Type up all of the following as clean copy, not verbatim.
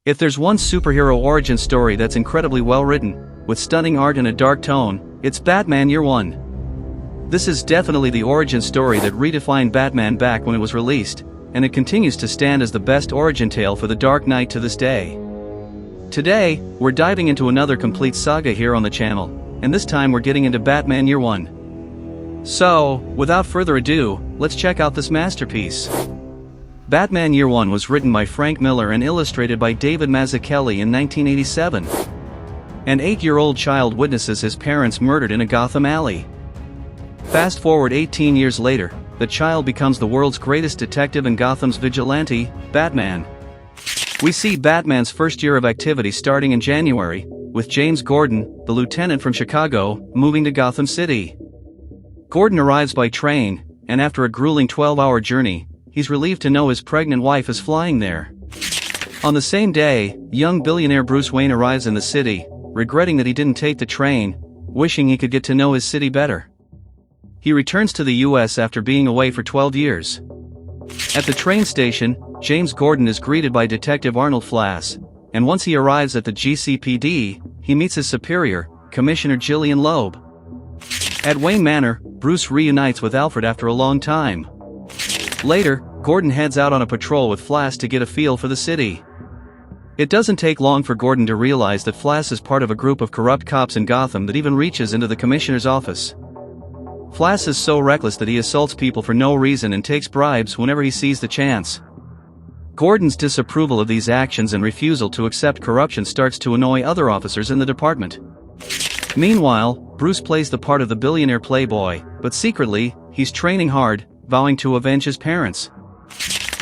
If there's one superhero origin story that's incredibly well written, with stunning art and a dark tone, it's Batman Year One. This is definitely the origin story that redefined Batman back when it was released, and it continues to stand as the best origin tale for the Dark Knight to this day. Today, we're diving into another complete saga here on the channel, and this time we're getting into Batman Year One. So, without further ado, let's check out this masterpiece. Batman Year One was written by Frank Miller and illustrated by David Mazzucchelli in 1987. An 8-year-old child witnesses his parents murdered in a Gotham alley. Fast forward 18 years later, the child becomes the world's greatest detective and Gotham's vigilante, Batman. We see Batman's first year of activity starting in January, with James Gordon, the lieutenant from Chicago, moving to Gotham City. Gordon arrives by train, and after a grueling 12-hour journey, he's relieved to know his pregnant wife is flying there. On the same day, young billionaire Bruce Wayne arrives in the city, regretting that he didn't take the train, wishing he could get to know his city better. He returns to the US after being away for 12 years. At the train station, James Gordon is greeted by Detective Arnold Flass, and once he arrives at the GCPD, he meets his superior, Commissioner Jillian Loeb. At Wayne Manor, Bruce reunites with Alfred after a long time. Later, Gordon heads out on a patrol with Flass to get a feel for the city. It doesn't take long for Gordon to realize that Flass is part of a group of corrupt cops in Gotham that even reaches into the commissioner's office. Flass is so reckless that he assaults people for no reason and takes bribes whenever he sees the chance. Gordon's disapproval of these actions and refusal to accept corruption starts to annoy other officers in the department. Meanwhile, Bruce plays the part of the billionaire playboy, but secretly, he's training hard, vowing to avenge his parents.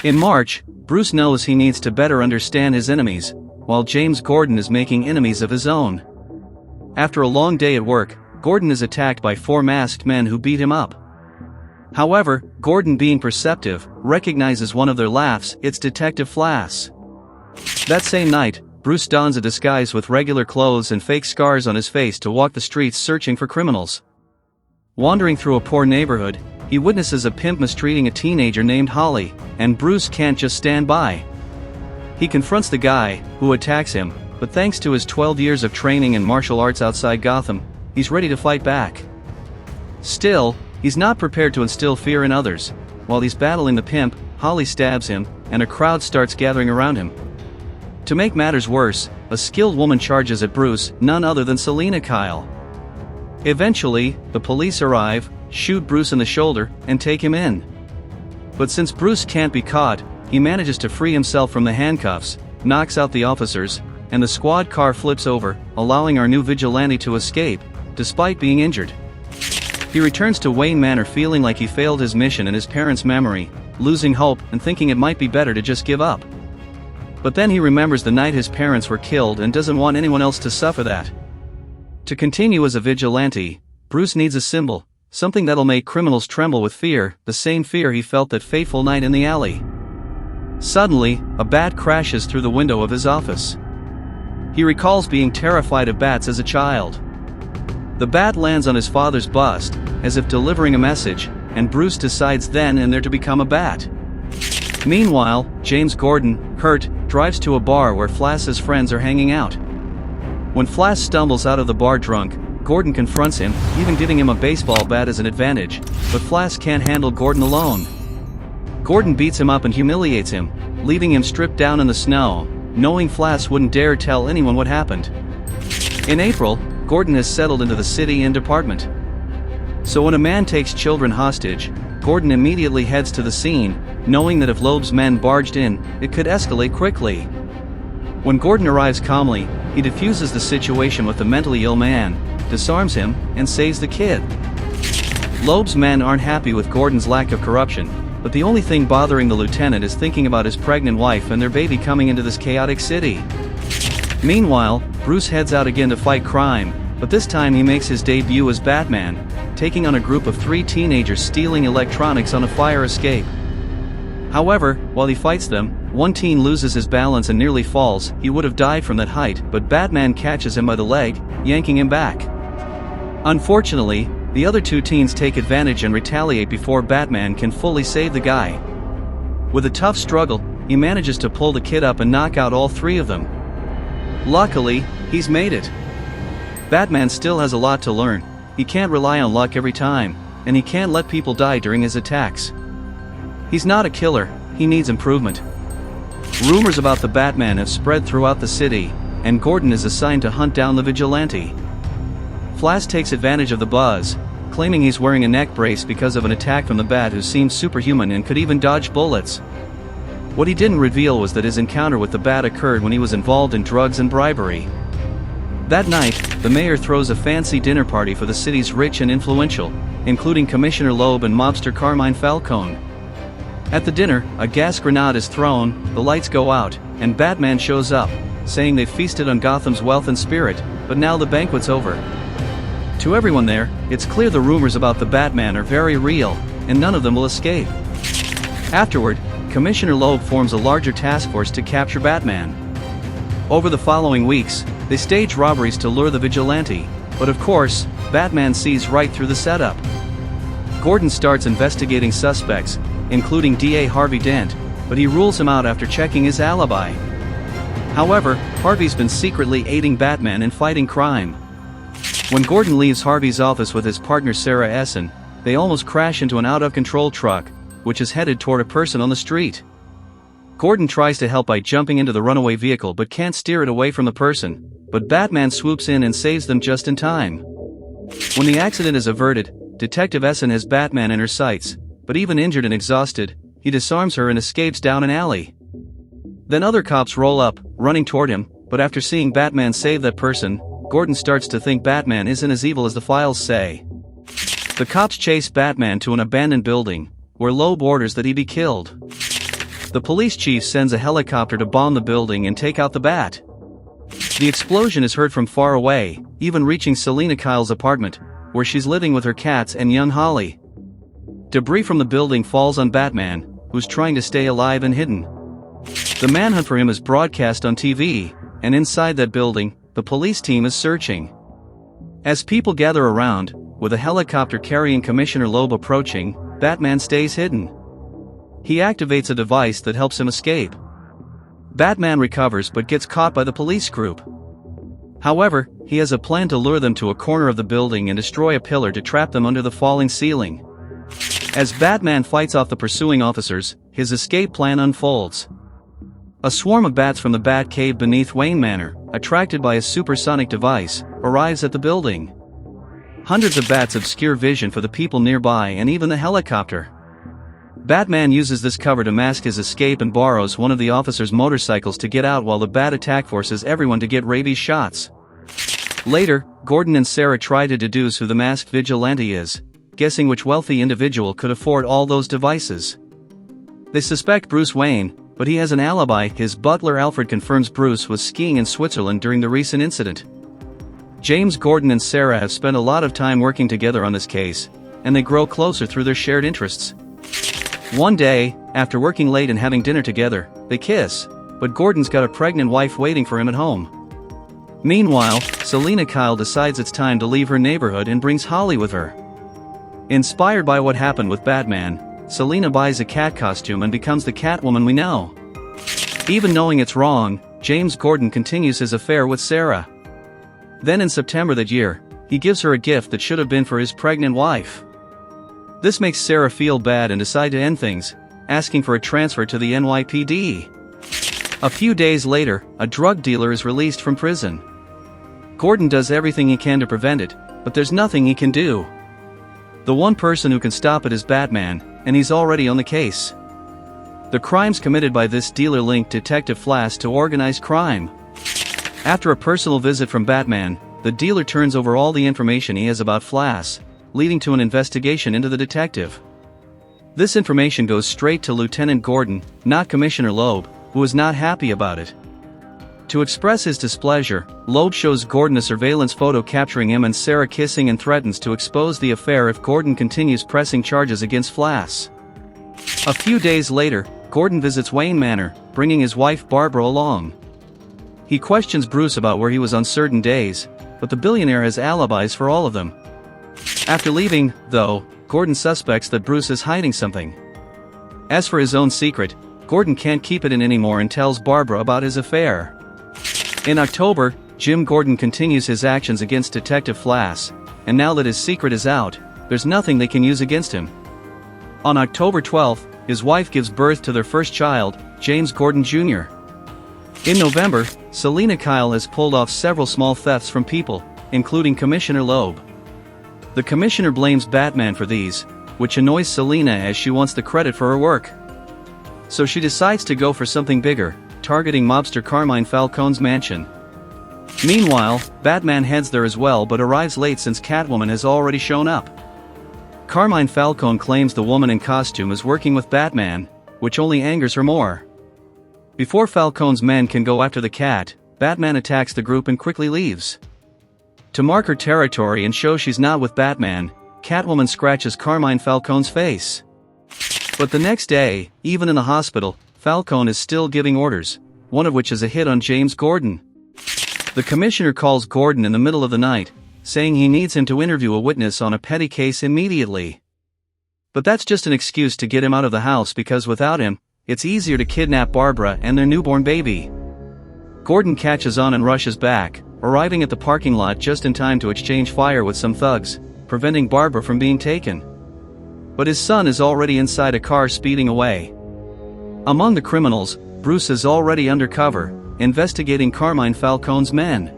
In March, Bruce knows he needs to better understand his enemies, while James Gordon is making enemies of his own. After a long day at work, Gordon is attacked by 4 masked men who beat him up. However, Gordon, being perceptive, recognizes one of their laughs. It's Detective Flass. That same night, Bruce dons a disguise with regular clothes and fake scars on his face to walk the streets searching for criminals. Wandering through a poor neighborhood, he witnesses a pimp mistreating a teenager named Holly, and Bruce can't just stand by. He confronts the guy, who attacks him, but thanks to his 12 years of training in martial arts outside Gotham, he's ready to fight back. Still, he's not prepared to instill fear in others. While he's battling the pimp, Holly stabs him, and a crowd starts gathering around him. To make matters worse, a skilled woman charges at Bruce, none other than Selina Kyle. Eventually, the police arrive, shoot Bruce in the shoulder, and take him in. But since Bruce can't be caught, he manages to free himself from the handcuffs, knocks out the officers, and the squad car flips over, allowing our new vigilante to escape, despite being injured. He returns to Wayne Manor feeling like he failed his mission in his parents' memory, losing hope and thinking it might be better to just give up. But then he remembers the night his parents were killed and doesn't want anyone else to suffer that. To continue as a vigilante, Bruce needs a symbol, something that'll make criminals tremble with fear, the same fear he felt that fateful night in the alley. Suddenly, a bat crashes through the window of his office. He recalls being terrified of bats as a child. The bat lands on his father's bust, as if delivering a message, and Bruce decides then and there to become a bat. Meanwhile, James Gordon, hurt, drives to a bar where Flass's friends are hanging out. When Flass stumbles out of the bar drunk, Gordon confronts him, even giving him a baseball bat as an advantage, but Flass can't handle Gordon alone. Gordon beats him up and humiliates him, leaving him stripped down in the snow, knowing Flass wouldn't dare tell anyone what happened. In April, Gordon has settled into the city and department. So when a man takes children hostage, Gordon immediately heads to the scene, knowing that if Loeb's men barged in, it could escalate quickly. When Gordon arrives calmly, he diffuses the situation with the mentally ill man, disarms him, and saves the kid. Loeb's men aren't happy with Gordon's lack of corruption, but the only thing bothering the lieutenant is thinking about his pregnant wife and their baby coming into this chaotic city. Meanwhile, Bruce heads out again to fight crime, but this time he makes his debut as Batman, taking on a group of 3 teenagers stealing electronics on a fire escape. However, while he fights them, one teen loses his balance and nearly falls. He would have died from that height, but Batman catches him by the leg, yanking him back. Unfortunately, the other 2 teens take advantage and retaliate before Batman can fully save the guy. With a tough struggle, he manages to pull the kid up and knock out all three of them. Luckily, he's made it. Batman still has a lot to learn. He can't rely on luck every time, and he can't let people die during his attacks. He's not a killer, he needs improvement. Rumors about the Batman have spread throughout the city, and Gordon is assigned to hunt down the vigilante. Flass takes advantage of the buzz, claiming he's wearing a neck brace because of an attack from the Bat who seems superhuman and could even dodge bullets. What he didn't reveal was that his encounter with the Bat occurred when he was involved in drugs and bribery. That night, the mayor throws a fancy dinner party for the city's rich and influential, including Commissioner Loeb and mobster Carmine Falcone. At the dinner, a gas grenade is thrown, the lights go out, and Batman shows up, saying they've feasted on Gotham's wealth and spirit, but now the banquet's over. To everyone there, it's clear the rumors about the Batman are very real, and none of them will escape. Afterward, Commissioner Loeb forms a larger task force to capture Batman. Over the following weeks, they stage robberies to lure the vigilante, but of course, Batman sees right through the setup. Gordon starts investigating suspects, including DA Harvey Dent, but he rules him out after checking his alibi. However, Harvey's been secretly aiding Batman in fighting crime. When Gordon leaves Harvey's office with his partner Sarah Essen, they almost crash into an out-of-control truck, which is headed toward a person on the street. Gordon tries to help by jumping into the runaway vehicle but can't steer it away from the person, but Batman swoops in and saves them just in time. When the accident is averted, Detective Essen has Batman in her sights, but even injured and exhausted, he disarms her and escapes down an alley. Then other cops roll up, running toward him, but after seeing Batman save that person, Gordon starts to think Batman isn't as evil as the files say. The cops chase Batman to an abandoned building, where Loeb orders that he be killed. The police chief sends a helicopter to bomb the building and take out the Bat. The explosion is heard from far away, even reaching Selina Kyle's apartment, where she's living with her cats and young Holly. Debris from the building falls on Batman, who's trying to stay alive and hidden. The manhunt for him is broadcast on TV, and inside that building, the police team is searching. As people gather around, with a helicopter carrying Commissioner Loeb approaching, Batman stays hidden. He activates a device that helps him escape. Batman recovers but gets caught by the police group. However, he has a plan to lure them to a corner of the building and destroy a pillar to trap them under the falling ceiling. As Batman fights off the pursuing officers, his escape plan unfolds. A swarm of bats from the Bat Cave beneath Wayne Manor, attracted by a supersonic device, arrives at the building. Hundreds of bats obscure vision for the people nearby and even the helicopter. Batman uses this cover to mask his escape and borrows one of the officers' motorcycles to get out while the Bat attack forces everyone to get rabies shots. Later, Gordon and Sarah try to deduce who the masked vigilante is, guessing which wealthy individual could afford all those devices. They suspect Bruce Wayne, but he has an alibi. His butler Alfred confirms Bruce was skiing in Switzerland during the recent incident. James, Gordon and Sarah have spent a lot of time working together on this case, and they grow closer through their shared interests. One day, after working late and having dinner together, they kiss, but Gordon's got a pregnant wife waiting for him at home. Meanwhile, Selina Kyle decides it's time to leave her neighborhood and brings Holly with her. Inspired by what happened with Batman, Selina buys a cat costume and becomes the Catwoman we know. Even knowing it's wrong, James Gordon continues his affair with Sarah. Then in September that year, he gives her a gift that should have been for his pregnant wife. This makes Sarah feel bad and decide to end things, asking for a transfer to the NYPD. A few days later, a drug dealer is released from prison. Gordon does everything he can to prevent it, but there's nothing he can do. The one person who can stop it is Batman, and he's already on the case. The crimes committed by this dealer link Detective Flass to organized crime. After a personal visit from Batman, the dealer turns over all the information he has about Flass, leading to an investigation into the detective. This information goes straight to Lieutenant Gordon, not Commissioner Loeb, who is not happy about it. To express his displeasure, Loeb shows Gordon a surveillance photo capturing him and Sarah kissing and threatens to expose the affair if Gordon continues pressing charges against Flass. A few days later, Gordon visits Wayne Manor, bringing his wife Barbara along. He questions Bruce about where he was on certain days, but the billionaire has alibis for all of them. After leaving, though, Gordon suspects that Bruce is hiding something. As for his own secret, Gordon can't keep it in anymore and tells Barbara about his affair. In October, Jim Gordon continues his actions against Detective Flass, and now that his secret is out, there's nothing they can use against him. On October 12th, his wife gives birth to their first child, James Gordon Jr. In November, Selina Kyle has pulled off several small thefts from people, including Commissioner Loeb. The commissioner blames Batman for these, which annoys Selina as she wants the credit for her work. So she decides to go for something bigger, targeting mobster Carmine Falcone's mansion. Meanwhile, Batman heads there as well but arrives late since Catwoman has already shown up. Carmine Falcone claims the woman in costume is working with Batman, which only angers her more. Before Falcone's men can go after the cat, Batman attacks the group and quickly leaves. To mark her territory and show she's not with Batman, Catwoman scratches Carmine Falcone's face. But the next day, even in the hospital, Falcone is still giving orders, one of which is a hit on James Gordon. The commissioner calls Gordon in the middle of the night, saying he needs him to interview a witness on a petty case immediately. But that's just an excuse to get him out of the house because without him, it's easier to kidnap Barbara and their newborn baby. Gordon catches on and rushes back, arriving at the parking lot just in time to exchange fire with some thugs, preventing Barbara from being taken. But his son is already inside a car speeding away. Among the criminals, Bruce is already undercover, investigating Carmine Falcone's men.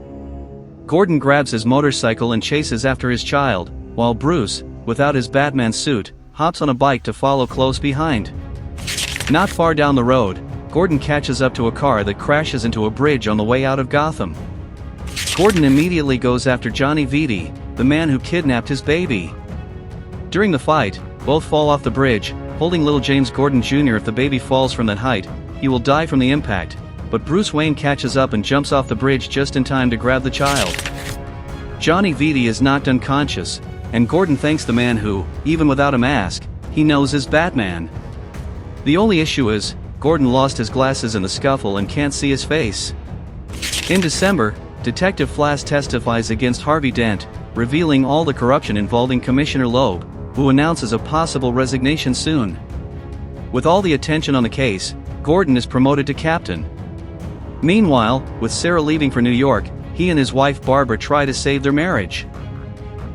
Gordon grabs his motorcycle and chases after his child, while Bruce, without his Batman suit, hops on a bike to follow close behind. Not far down the road, Gordon catches up to a car that crashes into a bridge on the way out of Gotham. Gordon immediately goes after Johnny Vitti, the man who kidnapped his baby. During the fight, both fall off the bridge, holding little James Gordon Jr. If the baby falls from that height, he will die from the impact, but Bruce Wayne catches up and jumps off the bridge just in time to grab the child. Johnny Vitti is knocked unconscious, and Gordon thanks the man who, even without a mask, he knows is Batman. The only issue is, Gordon lost his glasses in the scuffle and can't see his face. In December, Detective Flass testifies against Harvey Dent, revealing all the corruption involving Commissioner Loeb, who announces a possible resignation soon. With all the attention on the case, Gordon is promoted to captain. Meanwhile, with Sarah leaving for New York, he and his wife Barbara try to save their marriage.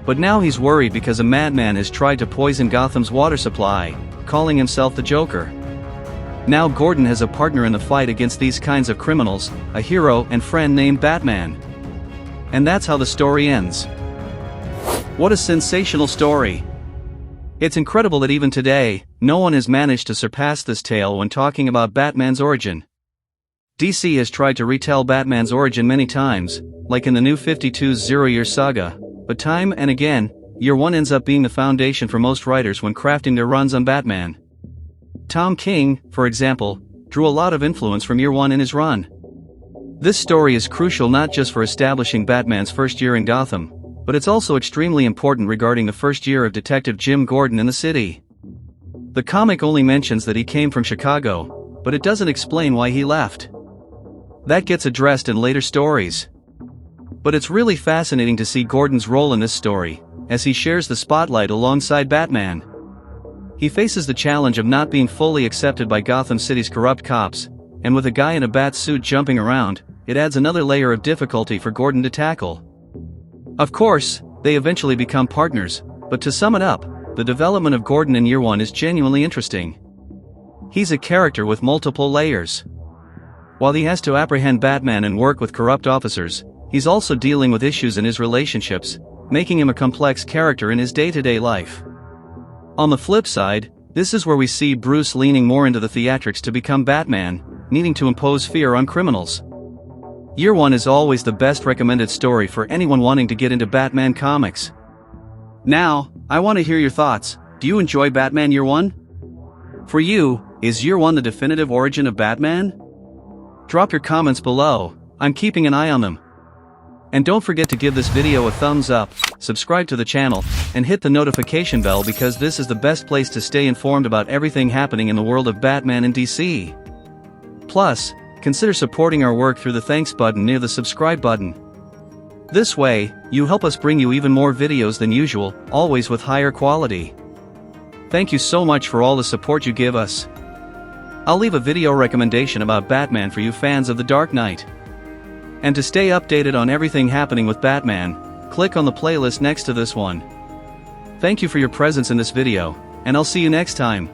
But now he's worried because a madman has tried to poison Gotham's water supply, calling himself the Joker. Now Gordon has a partner in the fight against these kinds of criminals, a hero and friend named Batman. And that's how the story ends. What a sensational story! It's incredible that even today, no one has managed to surpass this tale when talking about Batman's origin. DC has tried to retell Batman's origin many times, like in the New 52's Zero-Year Saga, but time and again, Year One ends up being the foundation for most writers when crafting their runs on Batman. Tom King, for example, drew a lot of influence from Year One in his run. This story is crucial not just for establishing Batman's first year in Gotham, but it's also extremely important regarding the first year of Detective Jim Gordon in the city. The comic only mentions that he came from Chicago, but it doesn't explain why he left. That gets addressed in later stories. But it's really fascinating to see Gordon's role in this story, as he shares the spotlight alongside Batman. He faces the challenge of not being fully accepted by Gotham City's corrupt cops, and with a guy in a bat suit jumping around, it adds another layer of difficulty for Gordon to tackle. Of course, they eventually become partners, but to sum it up, the development of Gordon in Year One is genuinely interesting. He's a character with multiple layers. While he has to apprehend Batman and work with corrupt officers, he's also dealing with issues in his relationships, making him a complex character in his day-to-day life. On the flip side, this is where we see Bruce leaning more into the theatrics to become Batman, needing to impose fear on criminals. Year One is always the best recommended story for anyone wanting to get into Batman comics. Now, I want to hear your thoughts. Do you enjoy Batman Year One? For you, is Year One the definitive origin of Batman? Drop your comments below, I'm keeping an eye on them. And don't forget to give this video a thumbs up, subscribe to the channel, and hit the notification bell because this is the best place to stay informed about everything happening in the world of Batman and DC. Plus, consider supporting our work through the thanks button near the subscribe button. This way, you help us bring you even more videos than usual, always with higher quality. Thank you so much for all the support you give us. I'll leave a video recommendation about Batman for you fans of The Dark Knight. And to stay updated on everything happening with Batman, click on the playlist next to this one. Thank you for your presence in this video, and I'll see you next time.